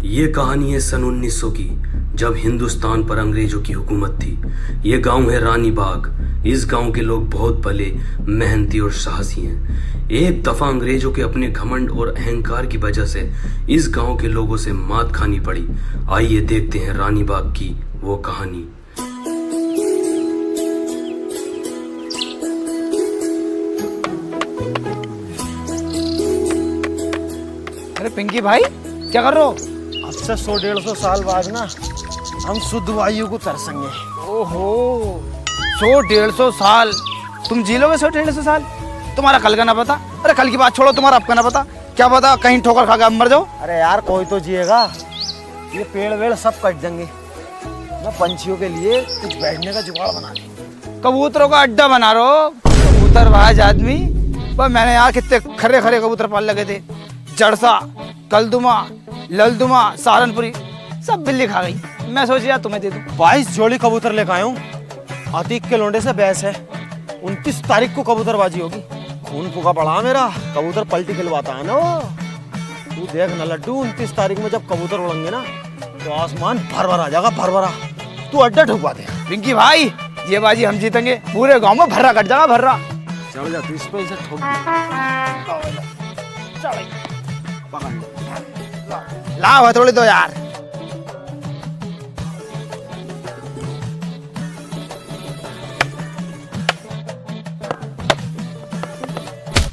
ये कहानी है सन 1900 की, जब हिंदुस्तान पर अंग्रेजों की हुकूमत थी। ये गांव है रानी बाग। इस गांव के लोग बहुत भले, मेहनती और साहसी हैं। एक दफा अंग्रेजों के अपने घमंड और अहंकार की वजह से इस गांव के लोगों से मात खानी पड़ी। आइए देखते हैं रानी बाग की वो कहानी। अरे पिंकी भाई, क्या कर रहे हो? अब से 100-150 साल बाद ना हम शुद्ध वायु को तरसेंगे। ओहो, 100-150 साल तुम जी लोगे? 100-150 साल? तुम्हारा कल का ना पता। अरे कल की बात छोड़ो, तुम्हारा अब का ना पता। क्या पता कहीं ठोकर खा के मर जाओ। अरे यार कोई तो जिएगा, ये पेड़ वेड़ सब कट देंगे। मैं पंछियों के लिए कुछ बैठने का जुगाड़ बना दूं। कबूतरों का अड्डा बना रहो। कबूतरबाज आदमी। पर मैंने यहाँ कितने खरे खरे कबूतर पाल लगे थे। जड़सा, कलदुमा, ललदुमा, सहारनपुरी, सब बिल्ली खा गई। मैं सोचा तुम्हें दे दूं। 22 जोड़ी कबूतर लेकर आया हूँ। अतीक के लोंडे से बहस है। 29 तारीख को कबूतरबाजी होगी। खून फूका पड़ा मेरा, कबूतर पलटी खिलवाता है ना वो। तू देख ना लड्डू, 29 तारीख में जब कबूतर उड़ेंगे ना तो आसमान भर भर आ जाएगा, भर भरा। तू अड्डा ठुकवा दे। पिंकी भाई, ये बाजी हम जीतेंगे। पूरे गांव में भर्रा कट जाएगा, भर्रा। चढ़ जा तू इस पे, इसे ठोक लाओ हथौड़ी दो यार।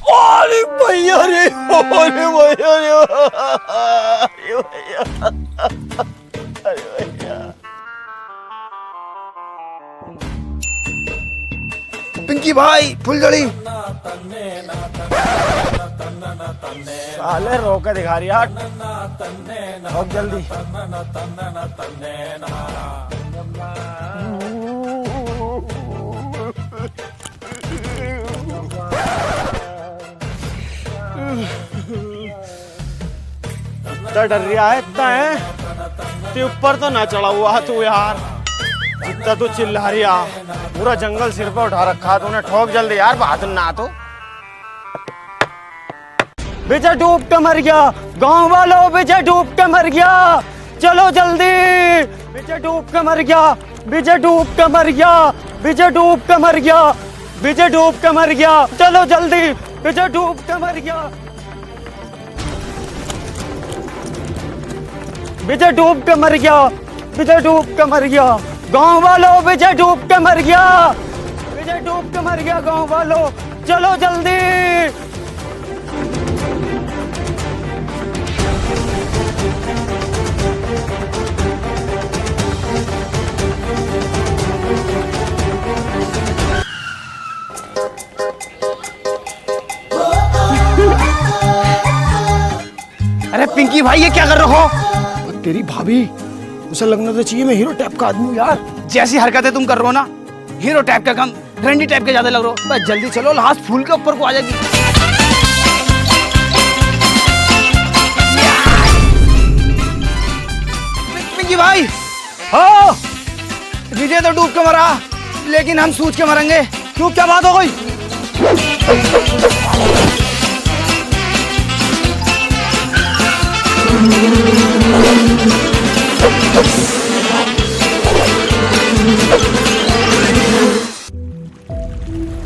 अरे भैया रे, अरे भैया रे, अरे भैया, अरे भैया। पिंकी भाई, फुलझड़ी। साले रोके दिखा रही यार, बहुत जल्दी। इतना डर रहा है, इतना है। ते ऊपर तो ना चढ़ा हुआ तू यार, जितना तू चिल्ला रही आ। पूरा जंगल सिर पे उठा रखा तूने। ठोक जल्दी यार, बात ना तो। विजय डूब के मर गया, गांव वालों, विजय डूब के मर गया, चलो जल्दी। विजय डूब के मर गया, विजय डूब के मर गया, विजय डूब के मर गया, विजय डूब के मर गया, चलो जल्दी। विजय डूब के मर गया, विजय डूब के मर गया, विजय डूब के मर गया, गांव वालों, विजय डूब के मर गया, विजय डूब के मर गया, गांव वालों, चलो जल्दी। अरे पिंकी भाई, ये क्या कर रहे हो? तेरी भाभी, उसे लगना तो चाहिए मैं हीरो टाइप का आदमी हूँ यार। जैसी हरकतें तुम कर रहे हो ना, हीरो टाइप का कम, रंडी टाइप के ज्यादा लग रहे हो। बस जल्दी चलो, लास्ट फूल के ऊपर को आ जाएगी। पिंकी भाई, हाँ विजय तो डूब के मरा, लेकिन हम सूझ के मरेंगे। क्यों, क्या बात हो गई?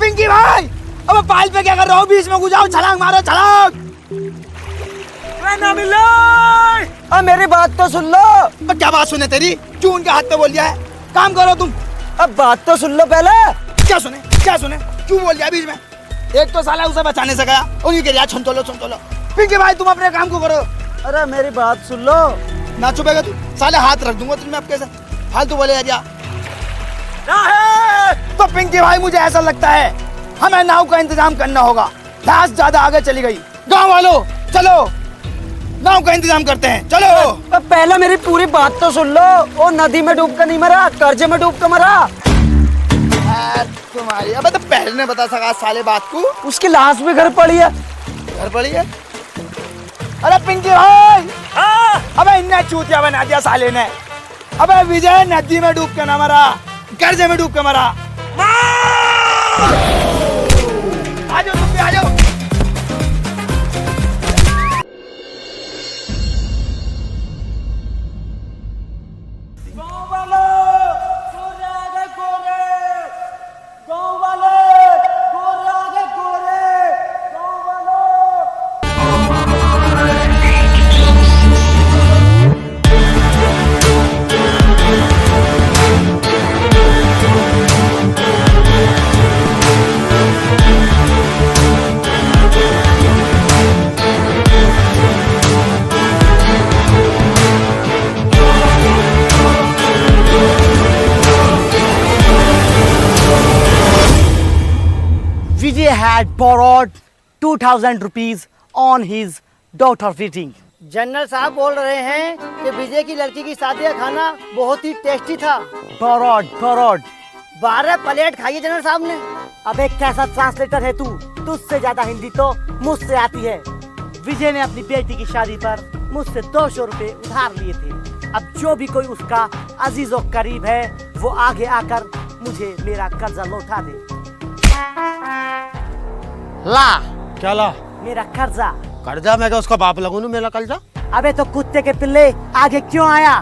पिंकी भाई, अब पाल पे क्या कर रहे हो? बीच में घुस जाओ, छलांग मारो, छलांग। ना मिला। अब मेरी बात तो सुन लो। अब क्या बात सुने तेरी? क्यों उनके हाथ पे बोल दिया है? काम करो तुम। अब बात तो सुन लो पहले। क्या सुने, क्या सुने? क्यों बोल दिया बीच में? एक तो साला उसे बचाने से गया, उन्हीं के लिए छंतोलो छंतोलो। पिंकी भाई, तुम अपने काम को करो। अरे मेरी बात सुन लो। ना चुपेगा तू, साले हाथ रख दूंगा तुझमें। अब कैसे फालतू बोले यार? तो पिंकी भाई, मुझे ऐसा लगता है हमें नाव का इंतजाम करना होगा। लाश ज्यादा आगे चली गई। गांव वालों, चलो नाव का इंतजाम करते हैं, चलो। अब पहले मेरी पूरी बात तो सुन लो। वो नदी में डूब कर नहीं मरा, कर्जे में डूब कर मरा। तुम्हारी अब तो पहले ने बता सका साले बात को। उसकी लाश भी घर पड़ी है। घर पड़ी है? अरे पिंकी भाई, अबे इन्हें चूतिया बना दिया साले ने। अबे विजय नदी में डूब के ना मरा, कर्जे में डूब के मरा। आ जाओ तुम भी, आ जाओ। had borrowed 2,000 rupees on his daughter wedding. General साहब बोल रहे हैं कि विजय की लड़की की शादी का खाना बहुत ही टेस्टी था। Borrowed. 12 प्लेट खाई है जनरल साहब ने। अबे कैसा ट्रांसलेटर है तू? तुझसे ज्यादा हिंदी तो मुझसे आती है। विजय ने अपनी बेटी की शादी पर मुझसे 200 रुपए उधार लिए थे। अब जो भी कोई उसका अजीज और करीब है वो आगे आकर मुझे मेरा कर्जा लौटा दे। ला क्या ला? मेरा कर्जा। कर्जा? मैं क्या उसका बाप लगूं? मेरा कर्जा? अबे तो कुत्ते के पिल्ले आगे क्यों आया?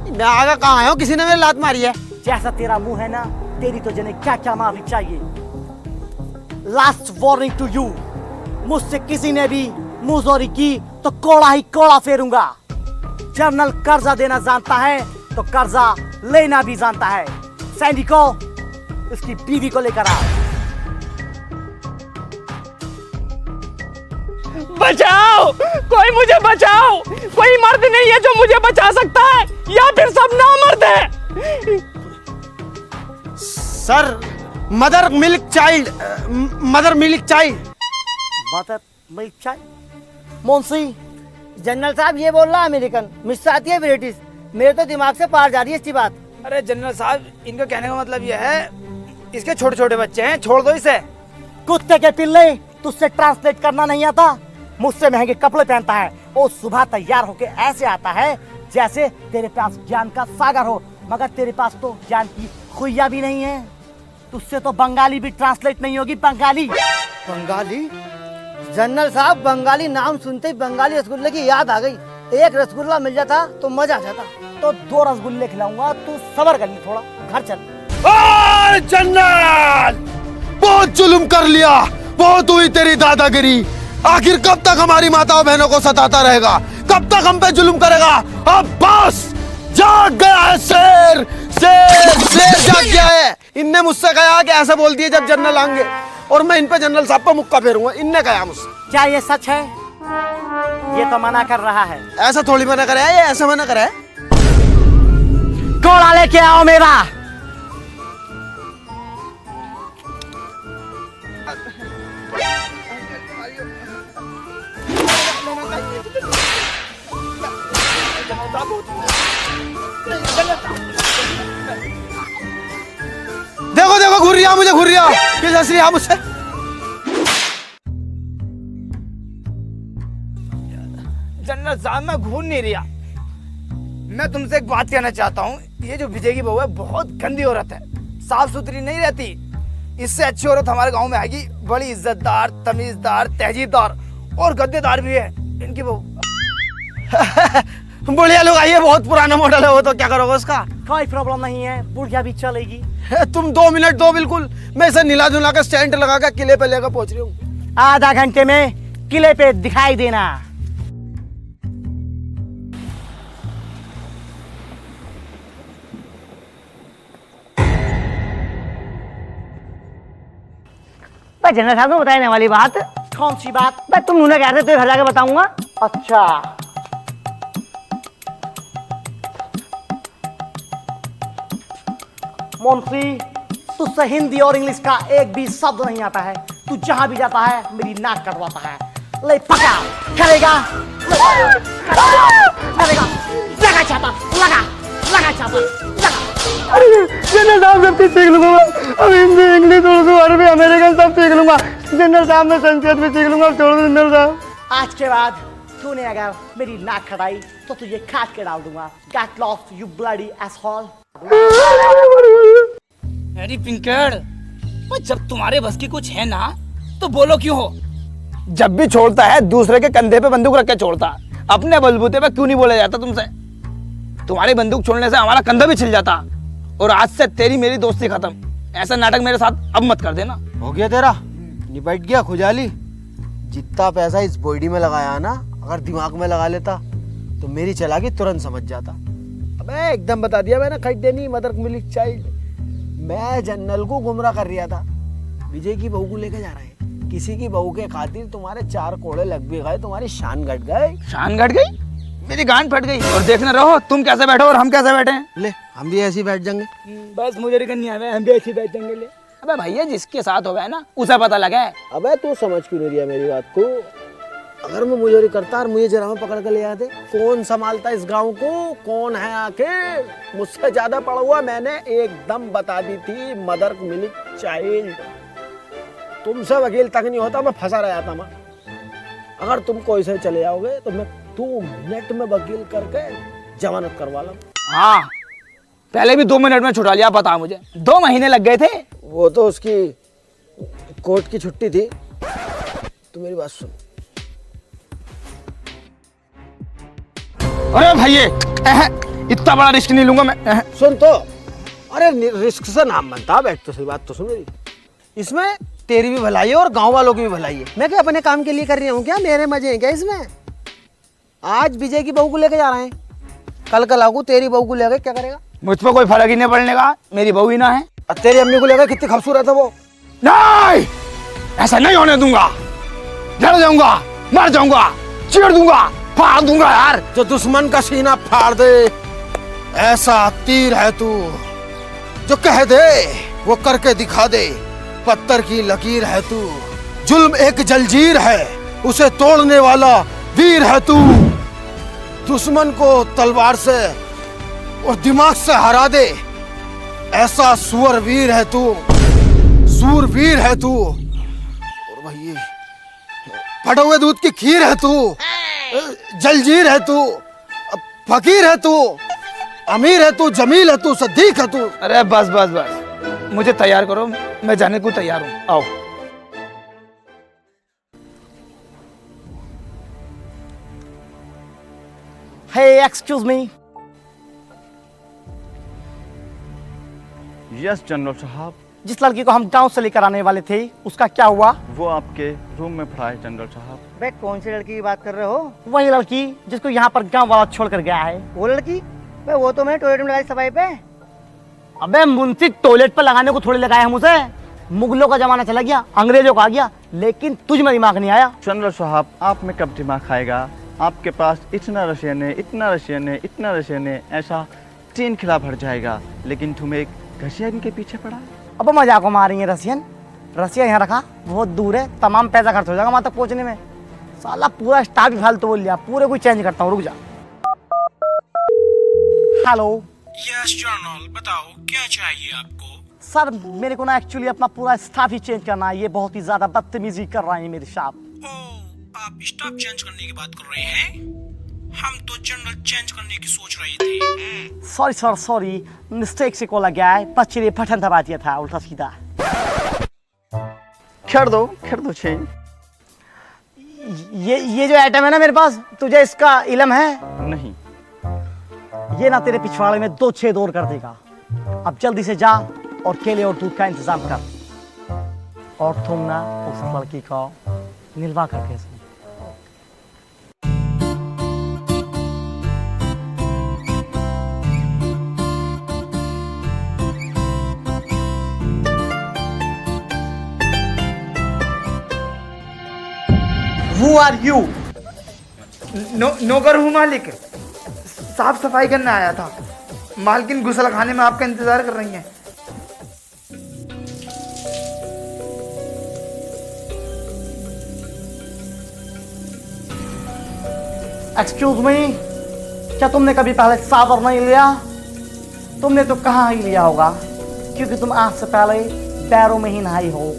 मैं आगे कहाँ आया हूँ? किसी ने मेरी लात मारी है। जैसा तेरा मुंह है ना, तेरी तो जने क्या क्या मारनी चाहिए। लास्ट वार्निंग टू यू, मुझसे किसी ने भी मुंहजोरी की तो कोड़ा ही कोड़ा फेरूंगा। जनरल कर्जा देना जानता है तो कर्जा लेना भी जानता है। सैनिकों, उसकी बीवी को लेकर आओ। बचाओ, कोई मुझे बचाओ। कोई मर्द नहीं है जो मुझे बचा सकता है, या फिर सब नामर्द है। Sir, mother milk child. Mother milk चाय। मुंशी, जनरल साहब ये बोल रहा है अमेरिकन, मुझसे आती है ब्रिटिश। मेरे तो दिमाग से पार जा रही है इसकी बात। अरे जनरल साहब, इनका कहने का मतलब ये है, इसके छोटे छोटे बच्चे हैं, छोड़ दो इसे। कुत्ते के पिल्ले, तुझसे ट्रांसलेट करना नहीं आता? मुझसे महंगे कपड़े पहनता है और सुबह तैयार होके ऐसे आता है जैसे तेरे पास ज्ञान का सागर हो, मगर तेरे पास तो ज्ञान की खुइया भी नहीं है। तुझसे तो बंगाली भी ट्रांसलेट नहीं होगी। बंगाली? जनरल साहब, बंगाली नाम सुनते ही बंगाली रसगुल्ले की याद आ गई। एक रसगुल्ला मिल जाता तो मजा आ जाता। तो 2 रसगुल्ले खिलाऊंगा, तू सबर कर ली थोड़ा, घर चल। जनरल, बहुत जुल्म कर लिया, बहुत हुई तेरी दादागिरी। आखिर कब तक हमारी माताओं बहनों को सताता रहेगा? कब तक हम पे जुल्म करेगा? अब बस, जाग गया है शेर। शेर जाग गया है। इनने मुझसे कहा कि ऐसा बोल दिए जब जनरल आएंगे, और मैं इन पे जनरल साहब पे मुक्का फेरूंगा। इनने कहा मुझसे। क्या ये सच है? ये तो मना कर रहा है। ऐसा थोड़ी मना करे है, ये ऐसा मना करे है। कोड़ा लेके आओ मेरा। देखो देखो, घूर रहा मुझे, घूर रहा। किस हंस रही है मुझसे? जनरल साहब, मैं घूर नहीं रहा। मैं तुमसे एक बात कहना चाहता हूँ। ये जो विजय की बहू है, बहुत गंदी औरत है, साफ सुथरी नहीं रहती। इससे अच्छी औरत हमारे गांव में आएगी, बड़ी इज्जतदार, तमीजदार, तहजीबदार और गद्देदार भी है इनकी बहू। बुढ़िया लोग आइए, बहुत पुराना मॉडल है वो, तो क्या करोगे उसका? कोई प्रॉब्लम नहीं है, बुढ़िया भी चलेगी। तुम 2 मिनट दो, बिल्कुल। मैं इसे नीला धुला कर स्टैंड लगा कर किले पे लेकर पहुंच रही हूँ। आधा घंटे में किले पे दिखाई देना। जनरल साहब को बताने वाली बात। कौन सी बात? मैं तुम उन्हें कहते तो घर जाके बताऊंगा। अच्छा, मुंशी, तुझसे हिंदी और इंग्लिश का एक भी शब्द नहीं आता है। तू जहां भी जाता है मेरी नाक कटवाता है। ले पका, करेगा लगा छापा, लगा छापा, लगा। जनरल साहब, सब कुछ सीख लूंगा। अब हिंदी, इंग्लिश, उर्दू, अरबी, अमेरिकन सब सीख लूंगा। जनरल साहब, मैं संस्कृत भी सीख लूंगा। छोड़ दो जनरल साहब। आज के बाद तूने अगर मेरी नाक खटाई तो तुझे काट के डाल दूंगा। Get lost, you bloody asshole। अरे पिंकड़, जब तुम्हारे बस की कुछ है ना, तो बोलो क्यों हो? जब भी छोड़ता है दूसरे के कंधे पे बंदूक रख के छोड़ता, अपने बलबूते पे क्यों नहीं बोला जाता तुमसे? तुम्हारी बंदूक छोड़ने से हमारा कंधा भी छिल जाता। और आज से तेरी मेरी दोस्ती खत्म। ऐसा नाटक मेरे साथ अब मत कर देना। हो गया तेरा, निपट गया खुजाली। जितना पैसा इस बॉडी में लगाया ना, अगर दिमाग में लगा लेता तो मेरी चालाकी तुरंत समझ जाता। अबे एकदम बता दिया मैंने, खरीदे नहीं मदर मिल्क चाइल्ड। मैं जनरल को गुमराह कर रहा था। विजय की बहू को लेके जा रहे हैं। किसी की बहू के खातिर तुम्हारे 4 कोड़े लग भी गए, तुम्हारी शान घट गए। शान घट गई? मेरी गांड फट गई। और देखना रहो तुम कैसे बैठो और हम कैसे बैठे हैं। ले, हम भी ऐसे ही बैठ जाएंगे। बस मुझे नहीं आया, हम भी ऐसे ही बैठ जाएंगे। ले, अबे भैया जिसके साथ हो गए ना उसे पता लगे। अबे तू समझ क्यों नहीं दिया मेरी बात को? अगर मैं मुझे करता और मुझे जरा में पकड़ कर ले आते, कौन संभालता इस गांव को? कौन है आके? मुझसे ज्यादा पढ़ा हुआ मैंने एकदम बता दी थी, मदर मिल्क चाइल्ड। तुमसे वकील तक नहीं होता, मैं फंसा रह जाता। मैं अगर तुम कोई से चले जाओगे तो मैं 2 मिनट में वकील करके जमानत करवा लूं। हाँ पहले भी 2 मिनट में छुड़ा लिया, पता मुझे 2 महीने लग गए थे। वो तो उसकी कोर्ट की छुट्टी थी। तू मेरी बात सुन। अरे भैया इतना बड़ा रिस्क नहीं लूंगा मैं। सुन तो, अरे रिस्क से नाम बनता। बैठ तो सही बात तो सुन मेरी। इसमें तेरी भी भलाई है और गांव वालों की भी भलाई है। मैं क्या अपने काम के लिए कर रही हूँ क्या? मेरे मजे हैं क्या इसमें? आज विजय की बहू को लेके जा रहे हैं, कल लागू तेरी बहू को लेके क्या करेगा? मुझ पर कोई फर्क ही नहीं पड़ने का, मेरी बहू ही ना है। और तेरी अम्मी को लेकर कितनी खूबसूरत है वो। नहीं ऐसा नहीं होने दूंगा, जड़ जाऊंगा, मर जाऊंगा, चीर दूंगा, फाड़ दूंगा यार। जो दुश्मन का सीना फाड़ दे ऐसा तीर है तू, जो कह दे वो करके दिखा दे। पत्थर की लकीर है तू, जुल्म एक जंजीर है, उसे तोड़ने वाला वीर है तू। दुश्मन को तलवार से और दिमाग से हरा दे, ऐसा सुअर वीर है तू, सूरवीर है तू। और भाई फटे हुए दूध की खीर है तू, जलजीर है तू, फकीर है तू, अमीर है तू, जमील है तू, सदीक है तू। अरे बस बस बस, मुझे तैयार करो, मैं जाने को तैयार हूँ। आओ। हे एक्सक्यूज मी। यस जनरल साहब। जिस लड़की को हम गांव से लेकर आने वाले थे उसका क्या हुआ? वो आपके रूम में पड़ा है जनरल साहब। बे कौन सी लड़की की बात कर रहे हो? वही लड़की जिसको यहाँ पर गांव वाला छोड़ कर गया है। वो लड़की? बे वो तो मैंने टॉयलेट में लगाई सफाई पे। अबे मुंशी टॉयलेट पर लगाने को थोड़ी लगाया हम उसे। मुगलों का जमाना चला गया, अंग्रेजों का आ गया, लेकिन तुझ में दिमाग नहीं आया। जनरल साहब आप में कब दिमाग खाएगा? आपके पास इतना रशियन है, इतना रशियन है, इतना रशियन है, ऐसा 3 खिला भर जाएगा, लेकिन तुम एक रशियन के पीछे पड़ा। अब मजाक को मारेंगे रशियन? रशिया यहाँ रखा, बहुत दूर है, तमाम पैसा खर्च हो जाएगा वहां तक पहुंचने में। साला पूरा स्टाफ ही फालतू बोल लिया, पूरे को चेंज करता हूँ, रुक जा। हेलो यस जनरल, बताओ क्या चाहिए आपको? सर मेरे को ना एक्चुअली अपना पूरा स्टाफ ही चेंज करना है, ये बहुत ही ज्यादा बदतमीजी कर रहा है मेरे साथ। ओह, आप स्टाफ चेंज करने की बात कर रहे हैं? हम तो जनरल चेंज करने की सोच रहे थे। सॉरी सर सॉरी, मिस्टेक से कॉल गया है, बच्चे पठन दबा दिया था उल्टा सीधा। कर दो चेंज। ये जो आइटम है ना मेरे पास, तुझे इसका इल्म है? नहीं। ये ना तेरे पिछवाड़े में 2 छेद और कर देगा। अब जल्दी से जा और केले और दूध का इंतजाम कर, और तुम ना उस लड़की को निलवा कर भेज। Who are you? नौकर हूँ मालिक, साफ सफाई करने आया था। मालकिन गुसल खाने में आपका इंतजार कर रही हैं। एक्सक्यूज मी, क्या तुमने कभी पहले सावर नहीं लिया? तुमने तो कहाँ ही लिया होगा, क्योंकि तुम आज से पहले पैरों में ही नहाई हो।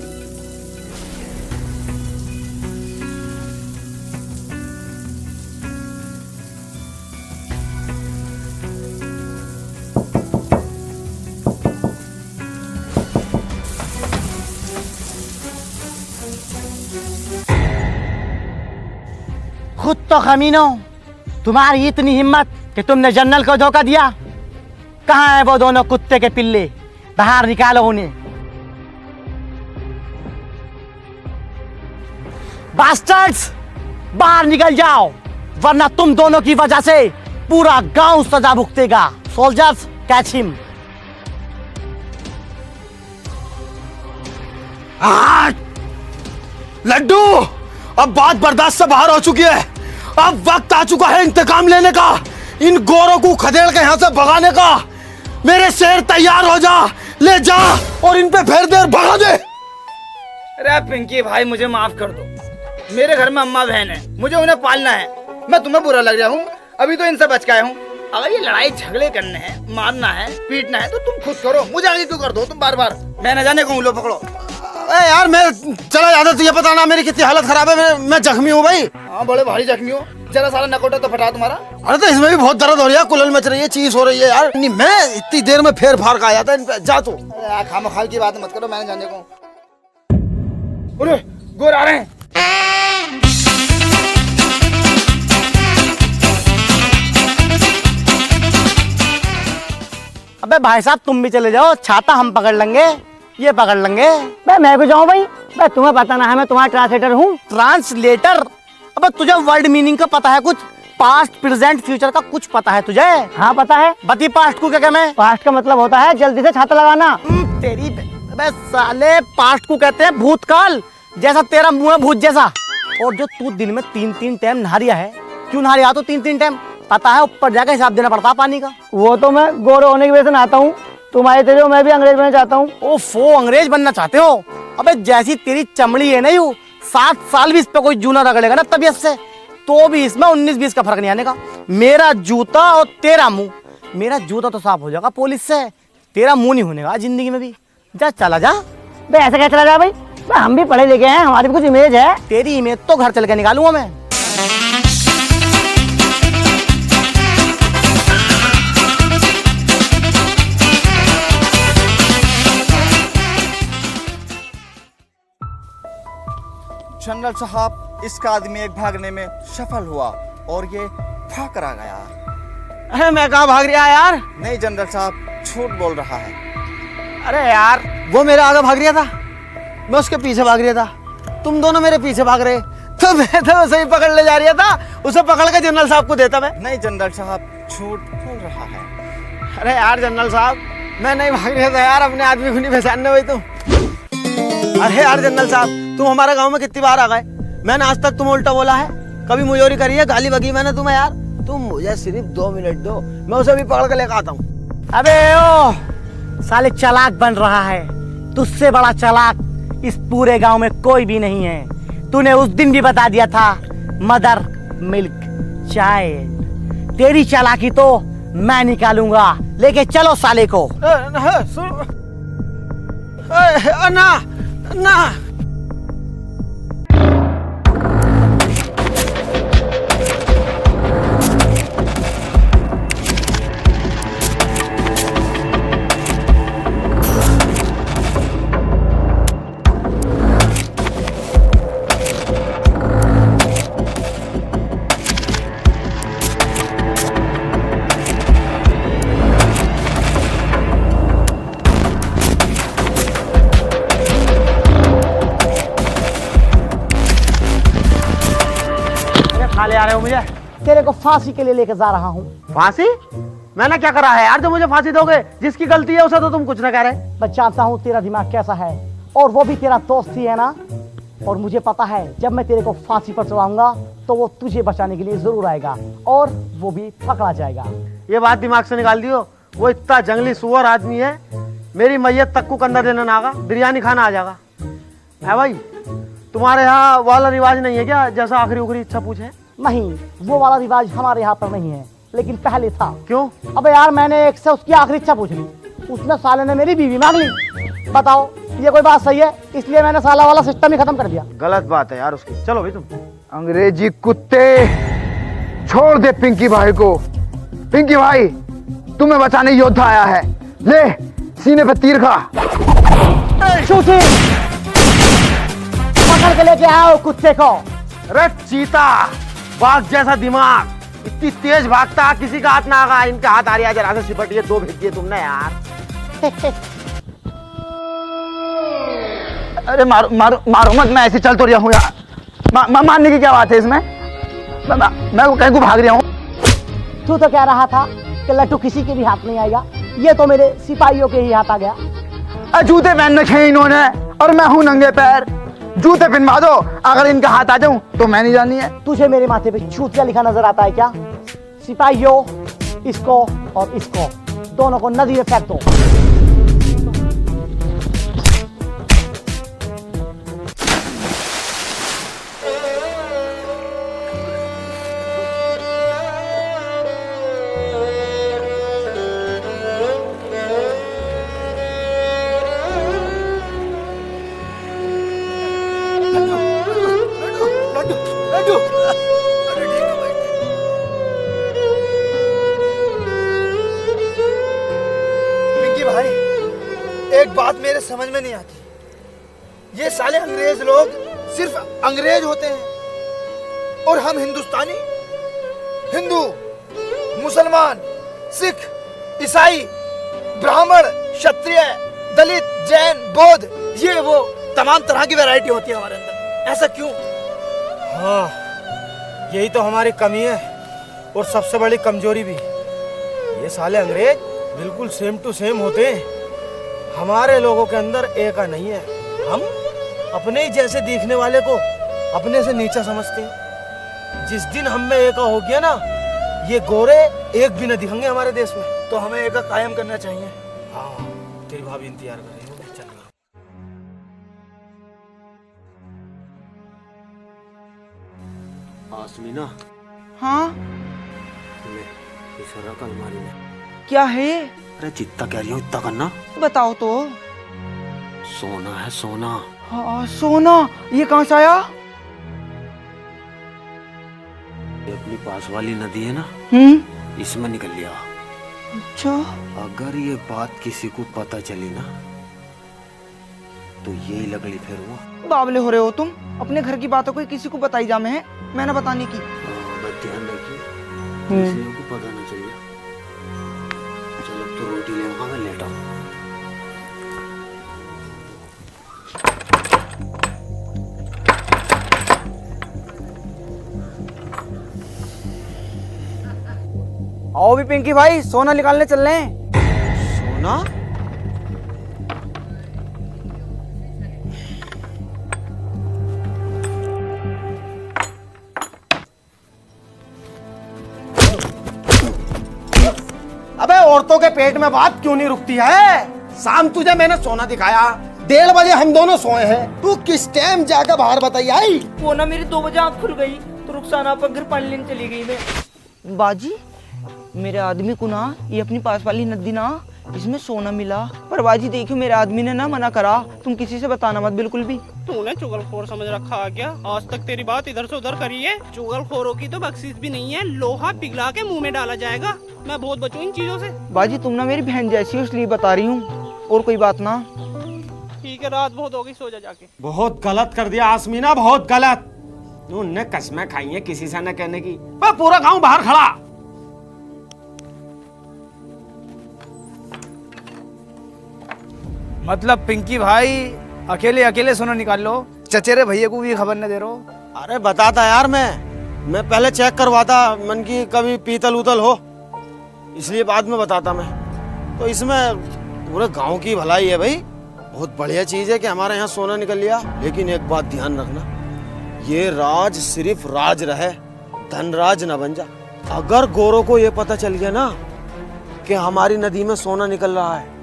खुद तो खमीनो, तुम्हारी इतनी हिम्मत कि तुमने जनरल को धोखा दिया। कहाँ है वो दोनों कुत्ते के पिल्ले? बाहर निकालो उन्हें। बास्टर्ड्स, बाहर निकल जाओ, वरना तुम दोनों की वजह से पूरा गांव सजा भुगतेगा। Soldiers, catch him. लड्डू, अब बात बर्दाश्त से बाहर हो चुकी है। अब वक्त आ चुका है इंतकाम लेने का, इन गोरों को खदेड़ के यहाँ से भगाने का। मेरे शेर तैयार हो जा, ले जा और इन पे फेर दे और भगा दे। अरे पिंकी भाई मुझे माफ कर दो, मेरे घर में अम्मा बहन है, मुझे उन्हें पालना है। मैं तुम्हें बुरा लग रहा हूँ, अभी तो इनसे बच के आया हूँ। अगर ये लड़ाई झगड़े करने हैं, मारना है, पीटना है तो तुम खुद करो, मुझे आगे क्यों कर दो तुम बार बार। मैं न जाने कहूँ, लो पकड़ो। अरे यार मैं चला जाता, तुझे पता ना मेरी कितनी हालत खराब है, मैं जख्मी हूँ भाई। हाँ बड़े भारी जख्मी हो, जरा सारा नकोटा तो फटा तुम्हारा। अरे तो इसमें भी बहुत दर्द हो रही है, कुलल मच रही है, चीज हो रही है यार। नहीं मैं इतनी देर में फेर फार का आया था इन पे, जा तू। अरे खामखाल की बात मत करो, मैंने जाने को। अरे गोर आ रहे हैं। अबे भाई साहब तुम भी चले जाओ, छाता हम पकड़ लेंगे, ये पकड़ लेंगे। मैं क्यों जाऊँ भाई? तुम्हें पता ना है मैं तुम्हारा ट्रांसलेटर हूँ। ट्रांसलेटर? अबे तुझे वर्ड मीनिंग का पता है कुछ? पास्ट प्रेजेंट फ्यूचर का कुछ पता है तुझे? हाँ पता है। बती पास्ट को क्या मैं? पास्ट का मतलब होता है जल्दी से छाता लगाना। तेरी अबे साले, पास्ट को कहते हैं भूतकाल, जैसा तेरा मुंह है भूत जैसा। और जो तू दिन में 3-3 टाइम नहा रिया है, क्यों नहा रिया तो 3-3 टाइम? पता है ऊपर जाकर हिसाब देना पड़ता है पानी का। वो तो मैं गोरे होने की वजह से नहाता हूँ, तुम्हारे तेरे मैं भी अंग्रेज बनना चाहता हूँ। ओफो, अंग्रेज बनना चाहते हो? अबे जैसी तेरी चमड़ी है ना, यू 7 साल भी इस पे कोई जूना रगड़ेगा ना तबीयत से, तो भी इसमें 19-20 का फर्क नहीं आने का। मेरा जूता और तेरा मुंह, मेरा जूता तो साफ हो जाएगा पुलिस से, तेरा मुंह नहीं होने का जिंदगी में भी। जा चला जा। बे ऐसा क्या चला जा भाई? हम भी पढ़े लिखे हैं, हमारी भी कुछ इमेज है। तेरी इमेज तो घर चल के निकालूंगा मैं। जनरल साहब, इसका आदमी एक भागने में सफल हुआ और ये भाग कर आ गया। अरे मैं कहाँ भाग रहा यार? नहीं जनरल साहब, झूठ बोल रहा है। अरे यार वो मेरे आगे भाग रहा था, मैं उसके पीछे भाग रहा था, तुम दोनों मेरे पीछे भाग रहे, तो मैं तो उसे ही पकड़ ले जा रहा था, उसे पकड़ के जनरल साहब को देता मैं। नहीं जनरल साहब, झूठ बोल रहा है। अरे यार जनरल साहब, मैं नहीं भाग रहा था यार, अपने आदमी को नहीं पहचानने हुई तुम। अरे यार जनरल साहब, तुम हमारे गांव में कितनी बार आ गए, मैंने आज तक तुम्हें उल्टा बोला है, कभी मुजोरी करी है, गाली बगी मैंने तुम्हें यार। तुम मुझे सिर्फ 2 मिनट दो, मैं उसे भी पकड़ के लेकर आता हूँ। अबे ओ साले, चालाक बन रहा है, तुझसे बड़ा चालाक इस पूरे गांव में कोई भी नहीं है। तूने उस दिन भी बता दिया था, मदर मिल्क चाइल्ड। तेरी चालाकी तो मैं निकालूंगा, लेके चलो साले को। ना ना ले आ रहे हो मुझे? तेरे को फांसी के लिए लेके जा रहा हूँ। फांसी? मैंने क्या करा है यार जो मुझे फांसी दोगे? जिसकी गलती है उसे तो तुम कुछ ना कह रहे। मैं जानता हूँ तेरा दिमाग कैसा है, और वो भी तेरा दोस्त ही है ना। और मुझे पता है जब मैं तेरे को फांसी पर चढ़ाऊंगा तो वो तुझे बचाने के लिए जरूर आएगा, और वो भी पकड़ा जाएगा। ये बात दिमाग से निकाल दियो, वो इतना जंगली सुअर आदमी है, मेरी मैयत तक को कंधा देने ना आगा, बिरयानी खाना आ जाएगा। है भाई, तुम्हारे यहाँ वाला रिवाज नहीं है क्या, जैसा आखिरी उखरी इच्छा पूछे? नहीं, वो वाला रिवाज हमारे यहाँ पर नहीं है, लेकिन पहले था। क्यों? अबे यार मैंने एक से उसकी आखिरी इच्छा पूछ ली, उसने साले ने मेरी बीवी मांग ली। बताओ ये कोई बात सही है? इसलिए मैंने साला वाला सिस्टम ही खत्म कर दिया। गलत बात है यार उसकी। चलो भाई तुम। अंग्रेजी कुत्ते, छोड़ दे पिंकी भाई को। पिंकी भाई, तुम्हें बचाने योद्धा आया है, ले सीने पे तीर खा। पकड़ के लेके आओ कुत्ते को। अरे चीता, बाघ जैसा दिमाग, इतनी तेज भागता, किसी का हाथ ना आगा। इनके हाथ आ रही है, जरा से सिपटिए, 2 भेज दिए तुमने यार। अरे मारो मारो मारो मत, मैं ऐसे चल तो रहा हूँ यार। मारने की क्या बात है इसमें? मैं कहीं को भाग रहा हूँ। तू तो कह रहा था कि लट्टू किसी के भी हाथ नहीं आएगा, ये तो मेरे सिपाहियों के ही हाथ आ गया। जूते पहन रखे इन्होंने और मैं हूँ नंगे पैर। जूते पहनवा दो, अगर इनका हाथ आ जाऊं तो मैं नहीं जानी है। तुझे मेरे माथे पे छूतिया लिखा नजर आता है क्या? सिपाहियों, इसको और इसको दोनों को नदी में फेंक दो। एक बात मेरे समझ में नहीं आती, ये साले अंग्रेज लोग सिर्फ अंग्रेज होते हैं और हम हिंदुस्तानी, हिंदू, मुसलमान, सिख, ईसाई, ब्राह्मण, क्षत्रिय, दलित, जैन, बौद्ध, ये वो तमाम तरह की वैरायटी होती है हमारे अंदर। ऐसा क्यों? हाँ, यही तो हमारी कमी है और सबसे बड़ी कमजोरी भी। ये साले अंग्रेज बिल्कुल सेम टू सेम होते हैं, हमारे लोगों के अंदर एका नहीं है। हम अपने ही जैसे दिखने वाले को अपने से नीचा समझते हैं। जिस दिन हम में एका हो गया ना, ये गोरे एक भी न दिखेंगे हमारे देश में। तो हमें एका कायम करना चाहिए। हाँ, तेरी भाभी इंतजार कर रही होगी, चल रहा। आसमीना, हाँ ले इस रख अलमारी में। क्या है? अरे जितना कह रही हूँ इतना करना। बताओ तो। सोना है सोना। हाँ सोना, ये कहाँ से आया? ये अपनी पास वाली नदी है ना, इसमें निकल लिया। अच्छा। अगर ये बात किसी को पता चली ना तो यही लगड़ी फिर हुआ। बावले हो रहे हो तुम, अपने घर की बातों को किसी को बताई जा में है, मैंने बताने की। बस ध्यान रखिए किसी को पता ना चलिए। चलो अब तो रोटी ले आऊंगा, मैं लेटा हूँ। आओ भी पिंकी भाई, सोना निकालने चल रहे हैं। सोना? अबे औरतों के पेट में बात क्यों नहीं रुकती है? शाम तुझे मैंने सोना दिखाया, 1:30 बजे हम दोनों सोए हैं, तू किस टाइम जाकर बाहर बताई आई? वो ना मेरी 2 बजे आँख खुल गई तो रुखसाना पर घर पानी लेने चली गई मैं। बाजी, मेरे आदमी को ना ये अपनी पास वाली नदी ना, इसमें सोना मिला। पर बाजी देखियो, मेरे आदमी ने ना मना करा, तुम किसी से बताना मत बिल्कुल भी। तूने चुगलखोर समझ रखा है क्या? आज तक तेरी बात इधर से उधर करी है। चुगलखोरों की तो बख्शीश भी नहीं है, लोहा पिघला के मुंह में डाला जाएगा। मैं बहुत बचूं इन चीजों से। बाजी तुम ना मेरी बहन जैसी हो, इसलिए बता रही हूँ, और कोई बात ना। ठीक है, रात बहुत हो गई, सो जा जाके। बहुत गलत कर दिया आसमीना, बहुत गलत। उनने कसमें खाई है किसी से न कहने की, पर पूरा गांव बाहर खड़ा। मतलब पिंकी भाई अकेले अकेले सोना निकाल लो, चचेरे भैया को भी खबर न दे रहो। अरे बताता यार, मैं पहले चेक करवाता मन की कभी पीतल उतल हो, इसलिए बाद में बताता मैं। तो इसमें पूरे गांव की भलाई है भाई, बहुत बढ़िया चीज है कि हमारे यहाँ सोना निकल लिया। लेकिन एक बात ध्यान रखना, ये राज सिर्फ राज रहे, धनराज न बन जा। अगर गोरों को ये पता चल गया ना कि हमारी नदी में सोना निकल रहा है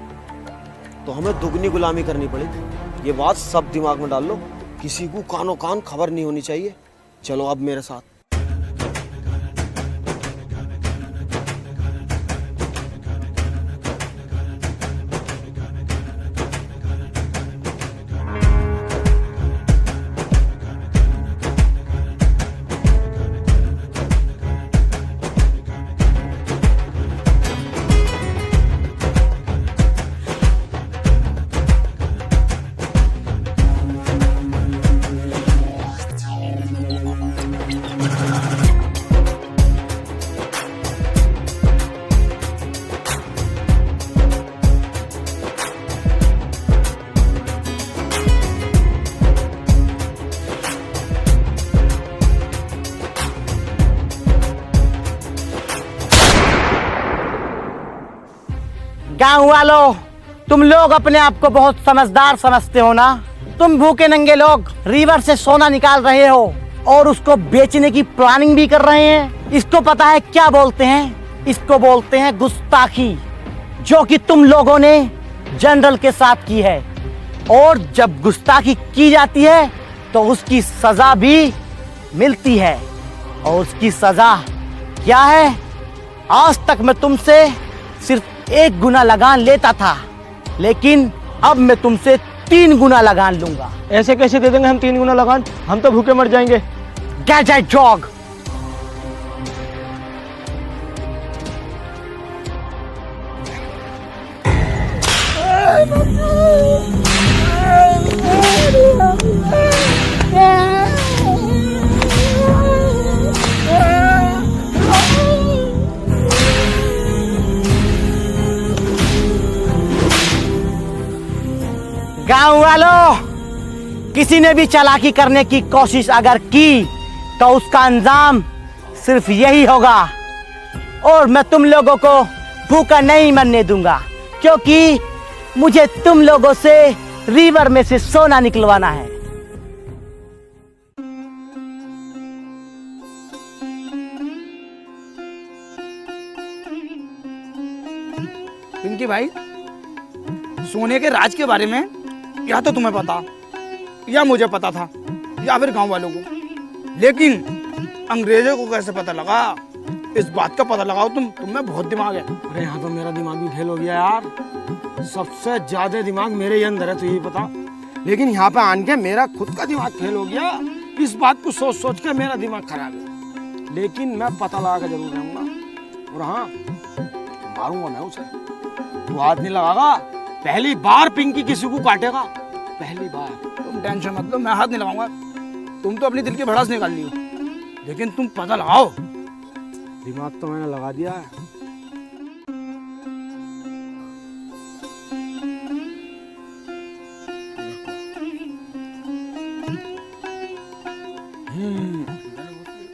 तो हमें दुगनी गुलामी करनी पड़ेगी। ये बात सब दिमाग में डाल लो, किसी को कानो कान खबर नहीं होनी चाहिए। चलो अब मेरे साथ। गाँव वालों, तुम लोग अपने आप को बहुत समझदार समझते हो ना। तुम भूखे नंगे लोग रिवर से सोना निकाल रहे हो और उसको बेचने की प्लानिंग भी कर रहे हैं। इसको पता है क्या बोलते हैं? इसको बोलते हैं गुस्ताखी, जो कि तुम लोगों ने जनरल के साथ की है। और जब गुस्ताखी की जाती है तो उसकी सजा भी मिलती है। और उसकी सजा क्या है? आज तक मैं तुमसे सिर्फ 1 गुना लगान लेता था, लेकिन अब मैं तुमसे 3 गुना लगान लूंगा। ऐसे कैसे दे देंगे हम 3 गुना लगान? हम तो भूखे मर जाएंगे। Gadget jog. गांव वालों, किसी ने भी चालाकी करने की कोशिश अगर की तो उसका अंजाम सिर्फ यही होगा। और मैं तुम लोगों को भूखा नहीं मरने दूंगा, क्योंकि मुझे तुम लोगों से रिवर में से सोना निकलवाना है। पिंकी भाई, सोने के राज के बारे में या तो तुम्हें पता या मुझे पता था या फिर गांव वालों को, लेकिन अंग्रेजों को कैसे पता लगा, इस बात का पता लगाओ। तुम में बहुत दिमाग है। अरे यहाँ तो मेरा दिमाग भी फेल हो गया यार। सबसे ज्यादा दिमाग मेरे ही अंदर है, तो यही पता। लेकिन यहाँ पे आन के मेरा खुद का दिमाग फेल हो गया। इस बात को सोच सोच के मेरा दिमाग खराब है। लेकिन मैं पता लगा के जरूर रहूंगा। और हाँ, मारूंगा मैं उसे। तू हाथ नहीं लगागा। पहली बार पिंकी किसी को काटेगा, पहली बार। तुम टेंशन मत लो, मैं हाथ नहीं लगाऊंगा। तुम तो अपनी दिल की भड़ास निकाल ली हो, लेकिन तुम पता लगाओ। दिमाग तो मैंने लगा दिया है।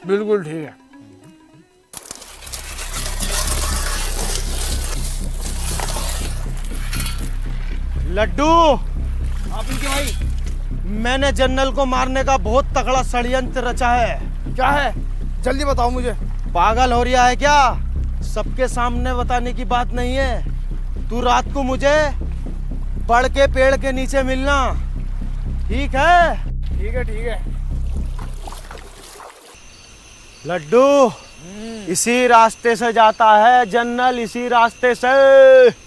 बिल्कुल ठीक है। लड्डू, आप इनके भाई, मैंने जनरल को मारने का बहुत तगड़ा षड्यंत्र रचा है। क्या है? जल्दी बताओ मुझे। पागल हो रहा है क्या? सबके सामने बताने की बात नहीं है। तू रात को मुझे बड़ के पेड़ के नीचे मिलना, ठीक है? ठीक है, ठीक है। लड्डू, इसी रास्ते से जाता है जनरल, इसी रास्ते से।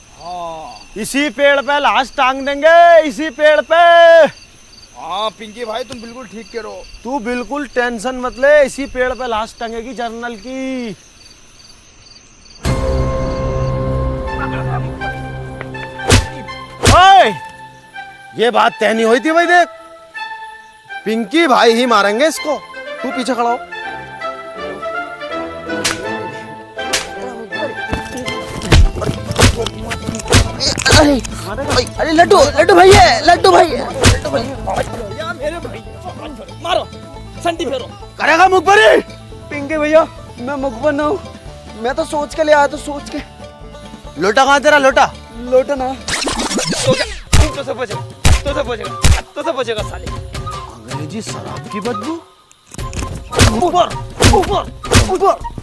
इसी पेड़ पे लाश टांग देंगे, इसी पेड़ पे। हाँ पिंकी भाई, तुम बिल्कुल ठीक कह रहे हो। तू बिल्कुल टेंशन मत ले, इसी पेड़ पे लाश टंगेगी जनरल की। ओए, ये बात तय नहीं हुई थी भाई। देख, पिंकी भाई ही मारेंगे इसको। तू पीछे खड़ा हो। अरे लड्डू, लड्डू भाई है, लड्डू भाई है, लड्डू भाई या मेरे भाई, मारो, संटी फेरो। करेगा मुखबरी? पिंकी भैया, मैं मुखबर ना हूँ, मैं तो सोच के ले आया, तो सोच के। लोटा कहाँ तेरा? लोटा लोटा ना। तो से बचेगा साले। अंग्रेजी शराब की बदबू। ऊपर ऊपर ऊपर।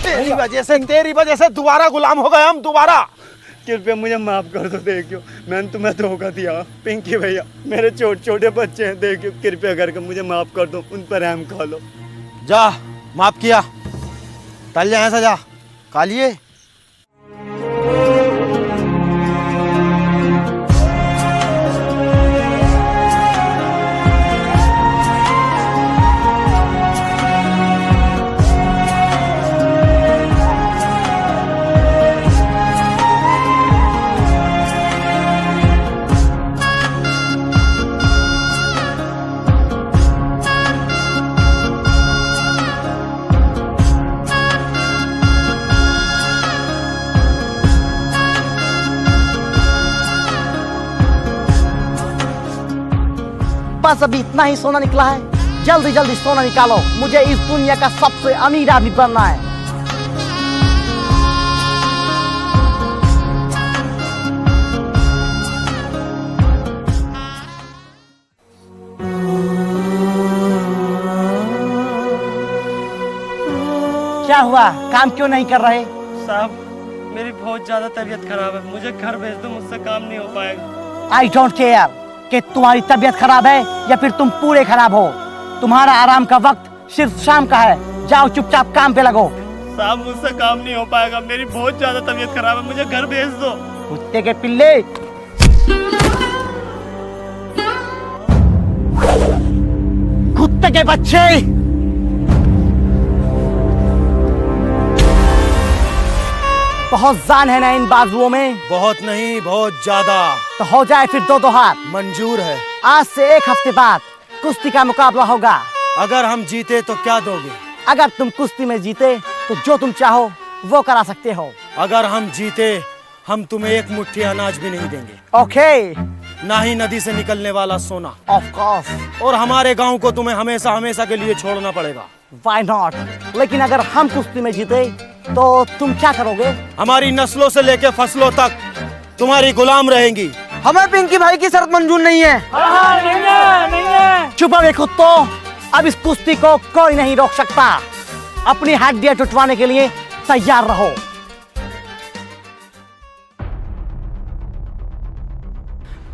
तेरी वजह से दोबारा गुलाम हो गए हम, दोबारा। कृपया मुझे माफ कर दो। देखियो, मैंने तुम्हें धोखा दिया। पिंकी भैया, मेरे छोटे छोटे बच्चे हैं, देखियो कृपया करके मुझे माफ कर दो, उन पर रहम खा लो। जा, माफ किया। टल जाए ऐसा, जा कालिए। बस अभी इतना ही सोना निकला है। जल्दी जल्दी सोना निकालो, मुझे इस दुनिया का सबसे अमीर आदमी बनना है। क्या हुआ? काम क्यों नहीं कर रहे? साहब, मेरी बहुत ज्यादा तबीयत खराब है, मुझे घर भेज दो, मुझसे काम नहीं हो पाएगा। आई डोंट केयर कि तुम्हारी तबीयत खराब है या फिर तुम पूरे खराब हो। तुम्हारा आराम का वक्त सिर्फ शाम का है। जाओ चुपचाप काम पे लगो। साहब, मुझसे काम नहीं हो पाएगा, मेरी बहुत ज्यादा तबीयत खराब है, मुझे घर भेज दो। कुत्ते के पिल्ले, कुत्ते के बच्चे, बहुत जान है ना इन बाजुओं में, बहुत नहीं, बहुत ज्यादा। तो हो जाए फिर दो हाथ। मंजूर है। आज से 1 हफ्ते बाद कुश्ती का मुकाबला होगा। अगर हम जीते तो क्या दोगे? अगर तुम कुश्ती में जीते तो जो तुम चाहो वो करा सकते हो। अगर हम जीते हम तुम्हें एक मुट्ठी अनाज भी नहीं देंगे, ओके। ना ही नदी से निकलने वाला सोना। Of course. और हमारे गांव को तुम्हें हमेशा हमेशा के लिए छोड़ना पड़ेगा। Why not? लेकिन अगर हम कुश्ती में जीते तो तुम क्या करोगे? हमारी नस्लों से लेकर फसलों तक तुम्हारी गुलाम रहेंगी। हमें पिंकी भाई की शर्त मंजूर नहीं है। चुप रहो कुत्तो, अब इस कुश्ती को कोई नहीं रोक सकता। अपनी हड्डियां टुटवाने के लिए तैयार रहो।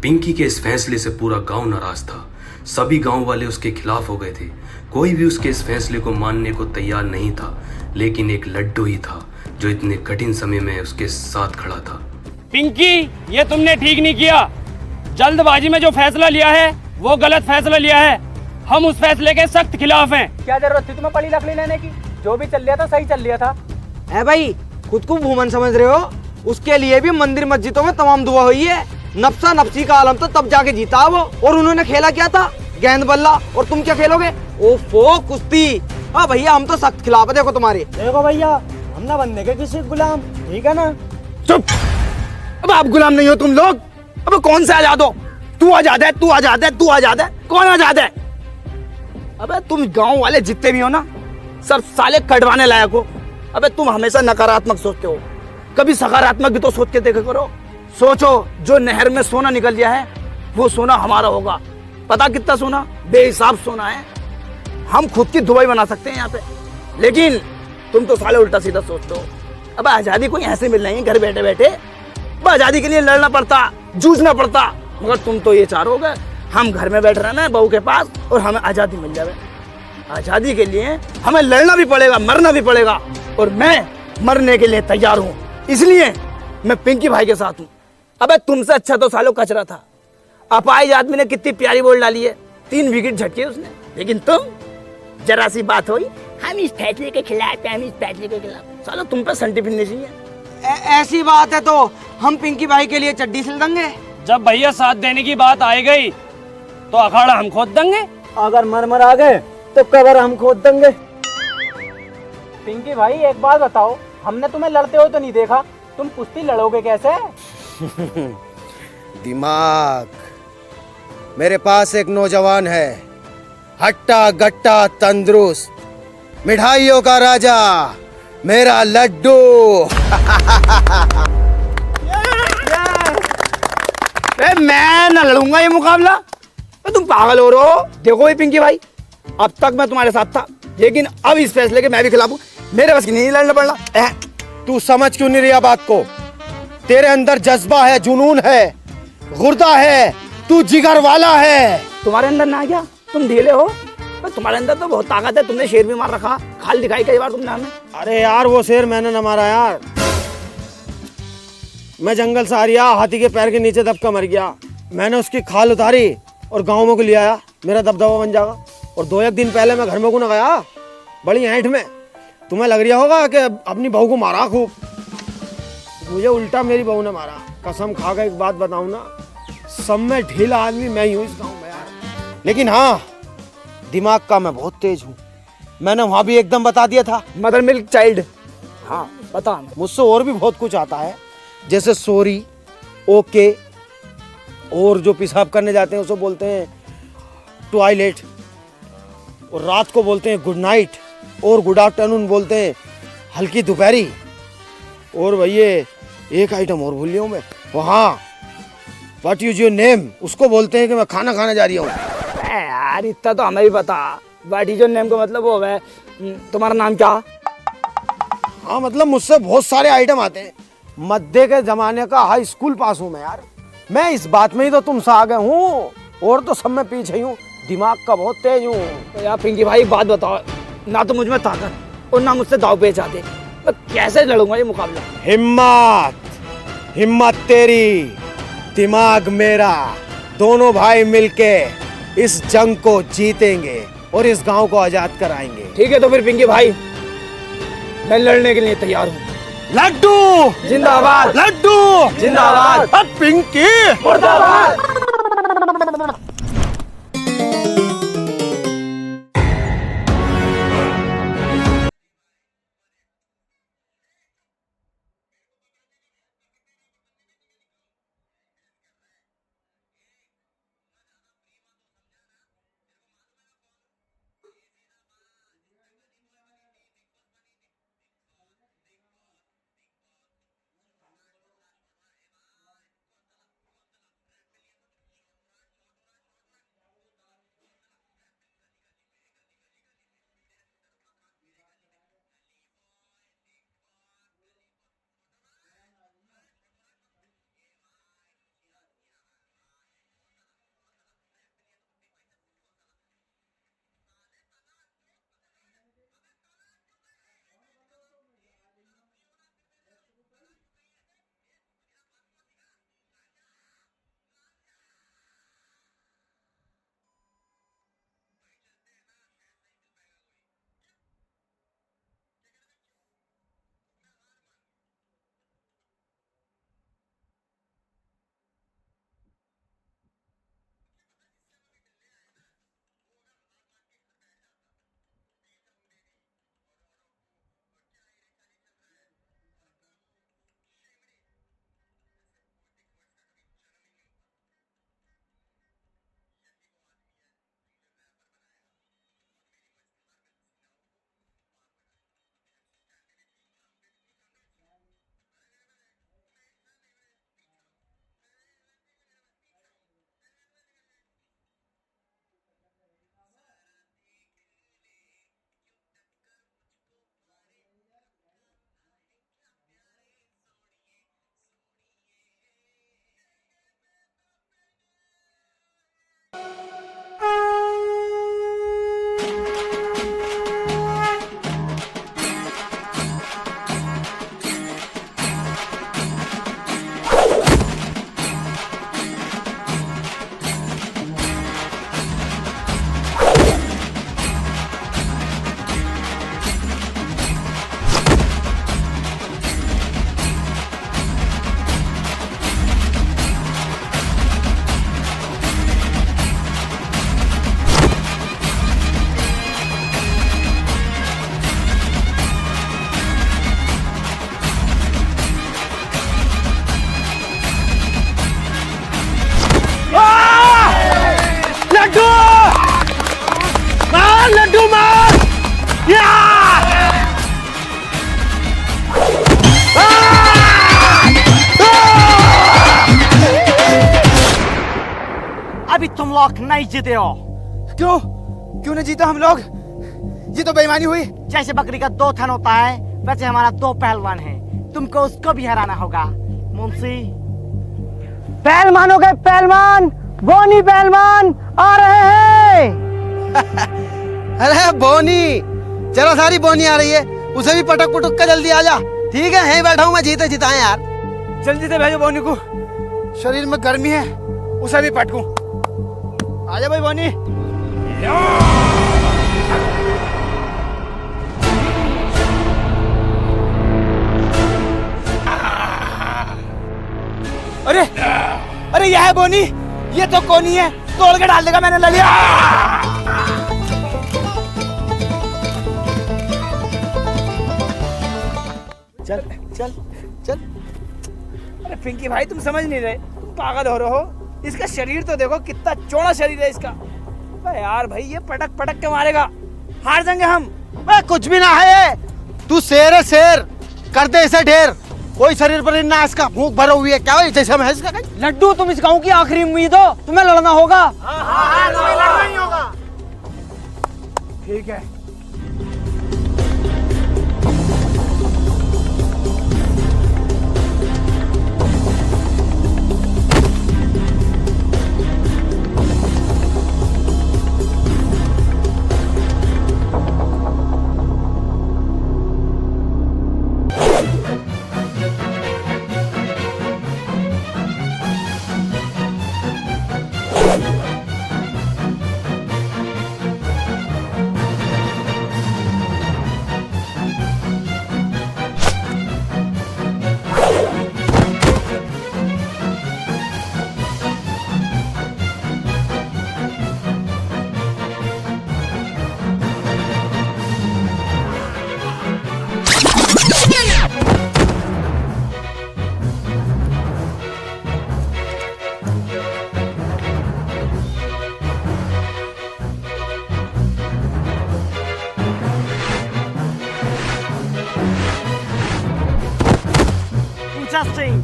पिंकी के इस फैसले से पूरा गांव नाराज था। सभी गांव वाले उसके खिलाफ हो गए थे। कोई भी उसके इस फैसले को मानने को तैयार नहीं था, लेकिन एक लड्डू ही था जो इतने कठिन समय में उसके साथ खड़ा था। पिंकी, ये तुमने ठीक नहीं किया। जल्दबाजी में जो फैसला लिया है वो गलत फैसला लिया है। हम उस फैसले के सख्त खिलाफ हैं। क्या जरूरत थी तुम्हें पड़ी लकड़ी लेने की? जो भी चल लिया था सही चल लिया था। है भाई, खुद को भूमन समझ रहे हो? उसके लिए भी मंदिर मस्जिदों में तमाम दुआ हुई है। नफ्सा नफ्सी का आलम तो तब जाके जीता वो। और उन्होंने खेला क्या था? गेंद बल्ला। और तुम क्या खेलोगे? ओफो, कुश्ती। हाँ भैया, हम तो सख्त खिलाफ है। देखो तुम्हारे। देखो भैया, हम ना बनने के किसी गुलाम, ठीक है ना? चुप। अब आप गुलाम नहीं हो तुम लोग। अब कौन से आजाद हो? तू आजाद है, तू आजाद है, तू आजाद है। कौन आजाद है? अबे तुम गांव वाले जितने भी हो ना, सब साले कटवाने लायक हो। अबे तुम हमेशा नकारात्मक सोचते हो, कभी सकारात्मक भी तो सोच के देखा करो। सोचो, जो नहर में सोना निकल गया है वो सोना हमारा होगा। पता कितना सोना? बेहिसाब सोना है। हम खुद की दुबई बना सकते हैं यहाँ पे, लेकिन तुम तो साले उल्टा सीधा सोचते हो। अब आजादी कोई ऐसे मिल रही है घर बैठे बैठे? अब आजादी के लिए लड़ना पड़ता, जूझना पड़ता। मगर तुम तो ये चाहोगे हम घर में बैठ रहना है बहू के पास और हमें आजादी मिल जाए। आजादी के लिए हमें लड़ना भी पड़ेगा, मरना भी पड़ेगा, और मैं मरने के लिए तैयार हूँ। इसलिए मैं पिंकी भाई के साथ हूँ। अबे तुमसे अच्छा तो सालों कचरा था। अपाहिज आदमी ने कितनी प्यारी बॉल डाली है, 3 विकेट झटके उसने। लेकिन तुम, जरा सी बात हुई, हम इस फैसले के खिलाफ हैं, हम इस फैसले के खिलाफ। सालों तुम पे संटी फिरनी चाहिए। ऐसी बात है तो हम पिंकी भाई के लिए चड्डी सिल देंगे। जब भैया साथ देने की बात आई गई तो अखाड़ा हम खोद देंगे। अगर मर आ गए तो कबर हम खोद देंगे। पिंकी भाई, एक बात बताओ, हमने तुम्हें लड़ते हुए तो नहीं देखा, तुम कुश्ती लड़ोगे कैसे? दिमाग। मेरे पास एक नौजवान है, हट्टा गट्टा तंदुरुस्त, मिठाइयों का राजा, मेरा लड्डू। मैं न लड़ूंगा ये मुकाबला। तुम पागल हो रहे हो? देखो ये पिंकी भाई, अब तक मैं तुम्हारे साथ था, लेकिन अब इस फैसले के मैं भी खिलाफ हूँ। मेरे बस की नहीं लड़ना पड़ना। तू समझ क्यों नहीं रहा बात को? तेरे अंदर जज्बा है, जुनून है, गुर्दा है, तू जिगर वाला है। तुम्हारे अंदर ना क्या? तुम ढीले हो, पर तुम्हारे अंदर तो बहुत ताकत है। तुमने शेर भी मार रखा, खाल दिखाई कई बार तुमने हमें। अरे यार, वो शेर मैंने न मारा यार। मैं जंगल से आ रिया, हाथी के पैर के नीचे दबका मर गया। मैंने उसकी खाल उतारी और गाँव में को ले आया, मेरा दबदबा बन जाएगा। और 2-1 दिन पहले मैं घर में को न गया, बड़ी ऐंठ में। तुम्हें लग रहा होगा कि अपनी बहू को मारा खूब, मुझे उल्टा मेरी बहू ने मारा। कसम खा कर एक बात बताऊं ना, सब में ढीला आदमी मैं ही हूँ इस गांव में यार। लेकिन हाँ, दिमाग का मैं बहुत तेज हूँ। मैंने वहां भी एकदम बता दिया था, मदर मिल्क चाइल्ड। हाँ बता। मुझसे और भी बहुत कुछ आता है, जैसे सॉरी, ओके, और जो पेशाब करने जाते हैं उसे बोलते हैं टॉयलेट, और रात को बोलते हैं गुड नाइट, और गुड आफ्टरनून बोलते हैं हल्की दोपहरी। और भैया एक आइटम और भूल लिया मैं, वहाँ व्हाट इज योर नेम, उसको बोलते हैं कि मैं खाना खाने जा रही हूँ। यार इतना तो हमें भी पता। व्हाट इज योर नेम का मतलब वो है तुम्हारा नाम क्या? हाँ मतलब मुझसे बहुत सारे आइटम आते हैं। मध्य के जमाने का हाई स्कूल पास हूँ मैं यार। मैं इस बात में ही तो तुमसे आगे हूँ, और तो सब में पीछे हूँ। दिमाग का बहुत तेज हूँ। तो यार पिंकी भाई बात बताओ, ना तो मुझ में ताकत और ना मुझसे दाव पेच आते, मैं कैसे लड़ूंगा ये मुकाबला? हिम्मत, हिम्मत तेरी, दिमाग मेरा, दोनों भाई मिलके इस जंग को जीतेंगे और इस गांव को आजाद कराएंगे। ठीक है तो फिर पिंकी भाई, मैं लड़ने के लिए तैयार हूँ। लड्डू जिंदाबाद, लड्डू जिंदाबाद, अब पिंकी अभी तुम लोग नहीं जीते हो। क्यों क्यों नहीं जीता हम लोग? ये तो बेईमानी हुई। जैसे बकरी का 2 थन होता है वैसे हमारा 2 पहलवान है, तुमको उसको भी हराना होगा। मुंशी पहलवान हो गए, पहलवान बोनी पहलवान आ रहे हैं। अरे बोनी, जरा सारी बोनी आ रही है, उसे भी पटक पुटक का जल्दी आ जा। ठीक है, यहीं बैठा हूँ मैं, जीते जिताए यार। जल्दी से भेजो बोनी को, शरीर में गर्मी है, उसे भी पटकूं। आजा भाई बोनी। अरे अरे यह है बोनी, ये तो कोनी है, तोड़ के डाल देगा, मैंने ले लिया। चल चल चल। अरे पिंकी भाई तुम समझ नहीं रहे, तुम पागल हो रहे हो। इसका शरीर तो देखो, कितना चौड़ा शरीर है इसका। अरे यार भाई ये पटक पटक के मारेगा, हार जाएंगे हम। कुछ भी ना है, तू शेर है शेर, कर दे इसे ढेर। कोई शरीर पर ना इसका, भूख भरा हुई है क्या? जैसे हम है इसका। लड्डू, तुम इस गांव की आखिरी उम्मीद हो, तुम्हें लड़ना होगा। लड़ना ही होगा। ठीक है। Broadcasting.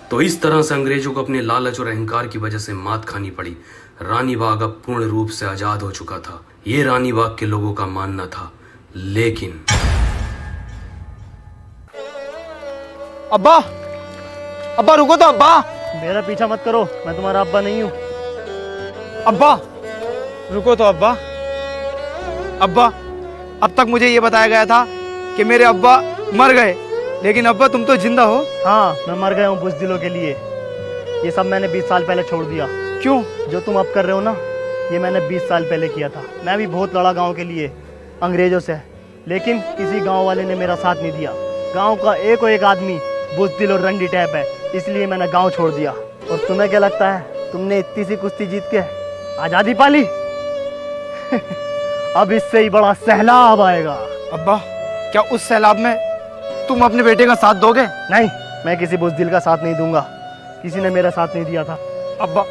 तो इस तरह से अंग्रेजों को अपने लालच और अहंकार की वजह से मात खानी पड़ी। रानी बाग अब पूर्ण रूप से आजाद हो चुका था, ये रानी बाग के लोगों का मानना था। लेकिन अब्बा, अब्बा रुको तो अब्बा। मेरा पीछा मत करो, मैं तुम्हारा अब्बा नहीं हूँ। अब्बा रुको तो अब्बा। अब्बा, अब तक मुझे ये बताया गया था कि मेरे अब्बा मर गए, लेकिन अब्बा तुम तो जिंदा हो। हाँ, मैं मर गया हूँ बुज़दिलों के लिए। ये सब मैंने 20 साल पहले छोड़ दिया। क्यों? जो तुम अब कर रहे हो ना, ये मैंने 20 साल पहले किया था। मैं भी बहुत लड़ा गांव के लिए अंग्रेजों से, लेकिन किसी गांव वाले ने मेरा साथ नहीं दिया। गांव का एक आदमी बुज़दिल और रंडी टाइप है, इसलिए मैंने गांव छोड़ दिया। और तुम्हें क्या लगता है, तुमने इतनी सी कुश्ती जीत के आज़ादी पाली? अब इससे ही बड़ा सैलाब आएगा। अब्बा, क्या उस सैलाब में तुम अपने बेटे का साथ दोगे? नहीं, मैं किसी बुज़दिल का साथ नहीं दूंगा। किसी ने मेरा साथ नहीं दिया था। अब्बा,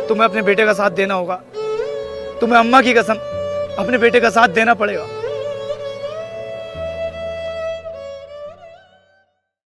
तुम्हें अपने बेटे का साथ देना होगा। तुम्हें अम्मा की कसम अपने बेटे का साथ देना पड़ेगा।